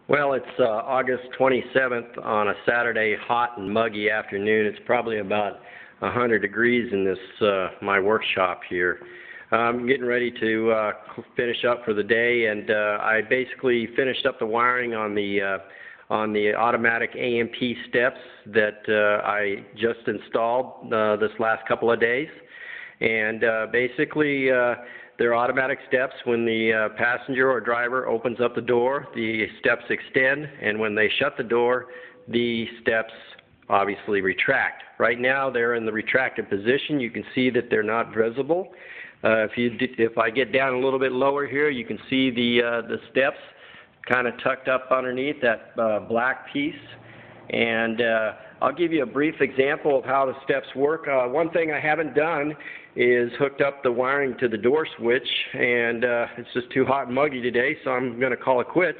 Well, it's August 27th on a Saturday, hot and muggy afternoon. It's probably about 100 degrees in this my workshop here. I'm getting ready to finish up for the day, and I basically finished up the wiring on the automatic AMP steps that I just installed this last couple of days. And basically, they're automatic steps. When the passenger or driver opens up the door, the steps extend, and when they shut the door, the steps obviously retract. Right now, they're in the retracted position. You can see that they're not visible. If I get down a little bit lower here, you can see the steps kind of tucked up underneath that black piece. And I'll give you a brief example of how the steps work. One thing I haven't done is hooked up the wiring to the door switch, and it's just too hot and muggy today, so I'm going to call it quits.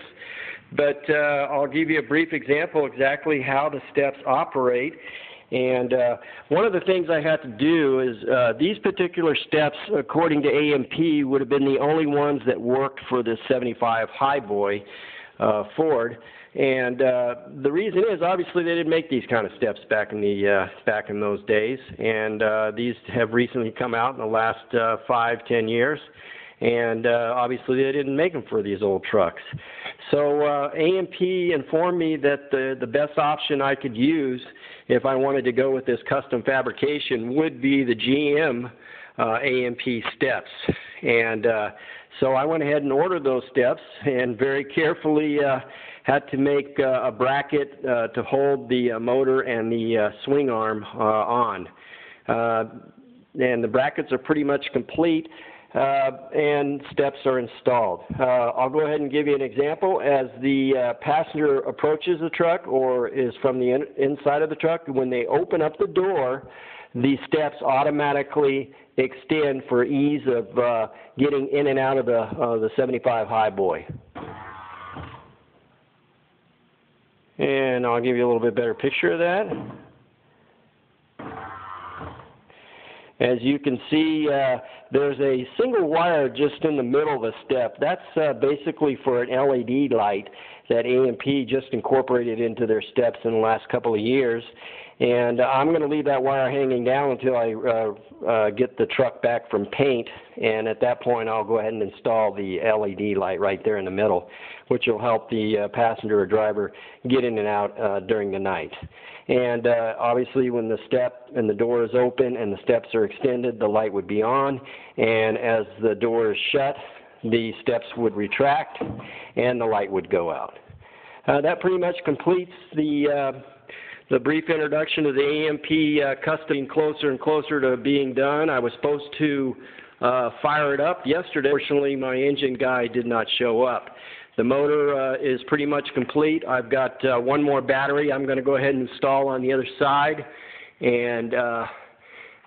But I'll give you a brief example exactly how the steps operate. And one of the things I had to do is these particular steps, according to AMP, would have been the only ones that worked for the 75 Highboy Ford. And the reason is, obviously, they didn't make these kind of steps back in those days, and these have recently come out in the last 5-10 years, and obviously they didn't make them for these old trucks. So AMP informed me that the best option I could use if I wanted to go with this custom fabrication would be the GM AMP steps. And so I went ahead and ordered those steps, and very carefully had to make a bracket to hold the motor and the swing arm on. And the brackets are pretty much complete, and steps are installed. I'll go ahead and give you an example. As the passenger approaches the truck or is from the inside of the truck, when they open up the door, the steps automatically extend for ease of getting in and out of the 75 Highboy. And I'll give you a little bit better picture of that. As you can see, there's a single wire just in the middle of the step. That's basically for an LED light that AMP just incorporated into their steps in the last couple of years. And I'm going to leave that wire hanging down until I get the truck back from paint. And at that point, I'll go ahead and install the LED light right there in the middle, which will help the passenger or driver get in and out during the night. And obviously, when the step and the door is open and the steps are extended, the light would be on. And as the door is shut, the steps would retract and the light would go out. That pretty much completes the brief introduction of the AMP custom. Closer and closer to being done. I was supposed to fire it up yesterday. Fortunately, my engine guy did not show up. The motor is pretty much complete. I've got one more battery I'm going to go ahead and install on the other side, and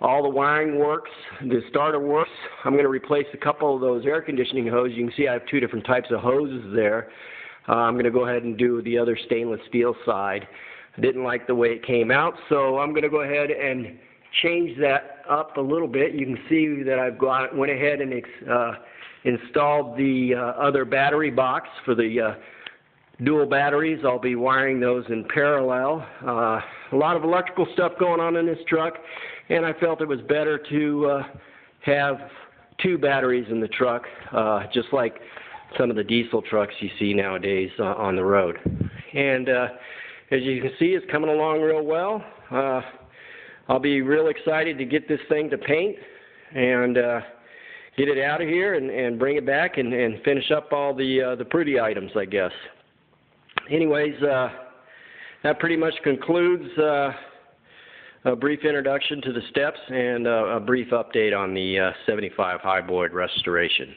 all the wiring works. The starter works. I'm going to replace a couple of those air conditioning hoses. You can see I have two different types of hoses there. I'm going to go ahead and do the other stainless steel side. I didn't like the way it came out, so I'm going to go ahead and change that up a little bit. You can see that I've went ahead and installed the other battery box for the dual batteries. I'll be wiring those in parallel. A lot of electrical stuff going on in this truck, and I felt it was better to have two batteries in the truck, just like some of the diesel trucks you see nowadays on the road. And as you can see, it's coming along real well. I'll be real excited to get this thing to paint and get it out of here and bring it back and finish up all the pretty items, I guess. Anyways, that pretty much concludes a brief introduction to the steps and a brief update on the 75 Highboy restoration.